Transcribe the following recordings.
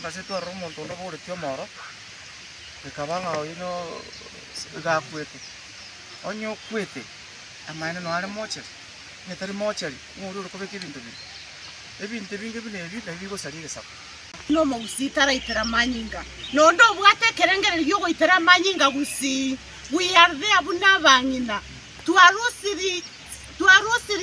kasetwa romo tondo bore tiomoro ekabanga oyino gakwete onyo kwete amane no ale mocheri netari mocheri nguru rukobeka ebintu binge binebi nabigo salire sako no mogusitara itera manyinga nondo bwate kerengere ryo goitera manyinga gusi we are there bunabangina twarusiri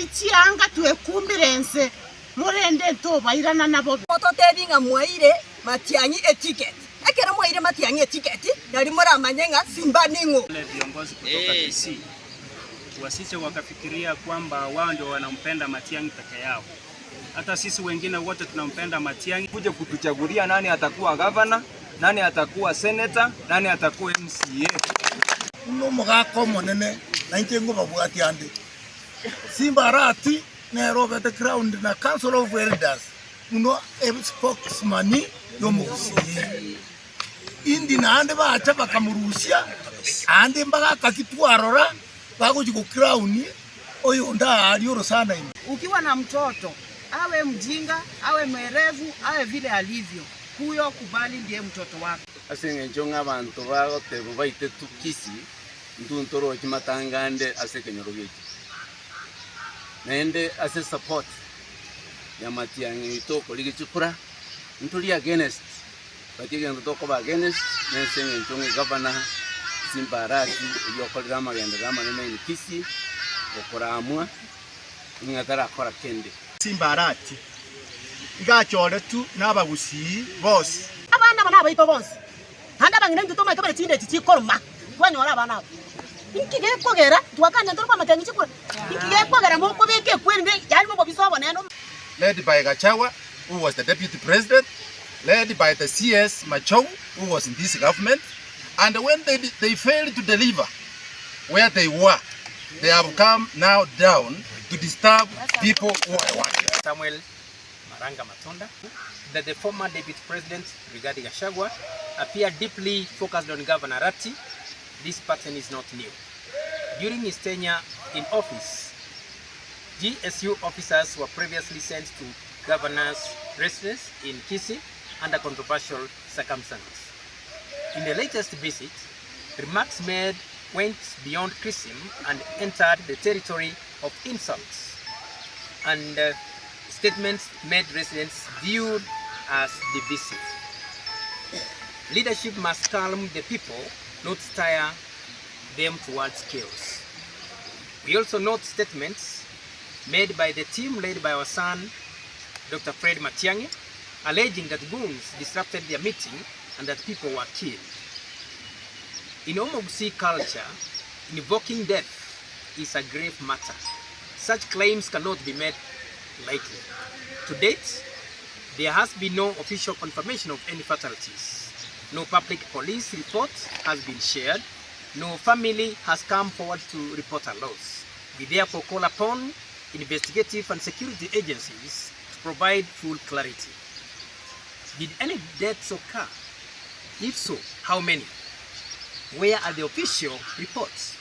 chianga twekumbirense murende to bairana nabo ototebinga mwaire matianyi eticket akera mwaire matianyi eticket nali mora manyenga Simba ningo. Wale viongozi kutoka Kisii wasije wakafikiria kwamba wao ndio wanampenda Matiang'i peke yao. Hata sisi wengine wote tunampenda Matiang'i. Kuja kutuchagulia nani atakuwa governor, nani atakuwa senator, nani atakuwa MCA. No mugako monene nanjengo babwati ande Simba rati na Robert Crown na Council of Elders muno spokesman yo Ogusii indi na ande bacha bakamurusia ande mbaga kakitwarora bagoje ku Crown oyo nda alioro sana ini. Ukiwa na mtoto awe mjinga awe mwerevu awe vile alivyo huyo kubali ndiye mtoto wako. Asenge njonga abantu bagote baite tukisi nduntoro kimatangande asekenyorogeje nende ase support ya Matiang'i itoko ligicukura ntuli against batige ntoko ba against nesenge njonga Gavana Simba rati yokolera magenda gamanene ni Kisii okoramwa ngatara akora kende Simba rati igachore tu n'Abagusii bose abana bana baito bose handa bangine nduto maito bale tinde titi koroma kwani wala bana ikige kogera twakanya ntoro kwa Matiang'i chikura ikige kogera mo kobeke kwende yani mo bisobo neno. led by Gachagwa, who was the deputy president, led by the CS Machow, who was in this government, and when they failed to deliver where they were, they have come now down to disturb people who are working. Samuel Maranga Matonda, that the former deputy president regarding Gachagwa appeared deeply focused on Governor Rati. This pattern is not new. During his tenure in office, GSU officers were previously sent to governor's residence in Kisii under controversial circumstances. In the latest visit, remarks made went beyond criticism and entered the territory of insults, and statements made residents viewed as divisive. Leadership must calm the people, not stir them towards chaos. We also note statements made by the team led by our son, Dr. Fred Matiang'i, alleging that goons disrupted their meeting and that people were killed. In Ogusii culture, invoking death is a grave matter. Such claims cannot be made lightly. To date, there has been no official confirmation of any fatalities. No public police report has been shared. No family has come forward to report a loss. We therefore call upon investigative and security agencies to provide full clarity. Did any deaths occur? If so, how many? Where are the official reports?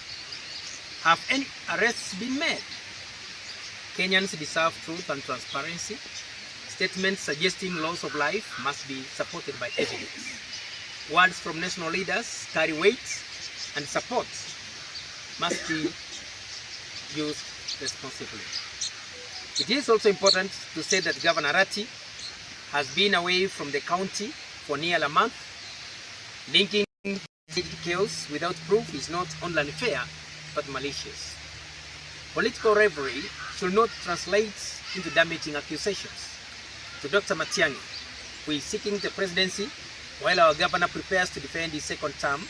Have any arrests been made? Kenyans deserve truth and transparency. Statements suggesting loss of life must be supported by evidence. Words from national leaders carry weight, and support must be used responsibly. It is also important to say that Governor Rati has been away from the county for nearly a month. Linking chaos without proof is not only unfair but malicious. Political rivalry should not translate into damaging accusations. To Dr. Matiang'i, who is seeking the presidency while our governor prepares to defend his second term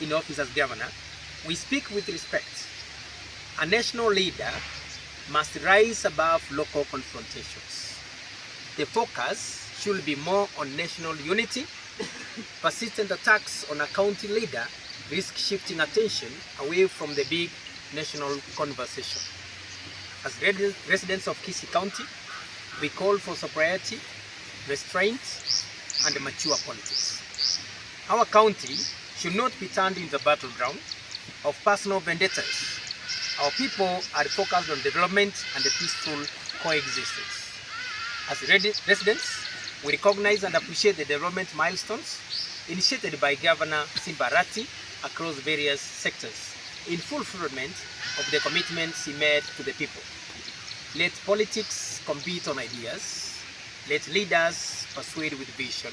in office as governor, we speak with respect. A national leader must rise above local confrontations. The focus should be more on national unity. Persistent attacks on a county leader risk shifting attention away from the big national conversation. As residents of Kisii County, we call for sobriety, restraint, and mature politics. Our county should not be turned into a battleground of personal vendettas. Our people are focused on development and a peaceful coexistence. As residents, We recognize and appreciate the development milestones initiated by Gavana Simba across various sectors in fulfillment of the commitments he made to the people. Let politics compete on ideas. Let leaders persuade with vision.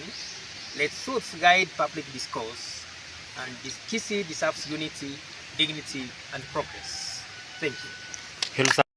Let truth guide public discourse. And this Kisii deserves unity, dignity, and progress. Thank you.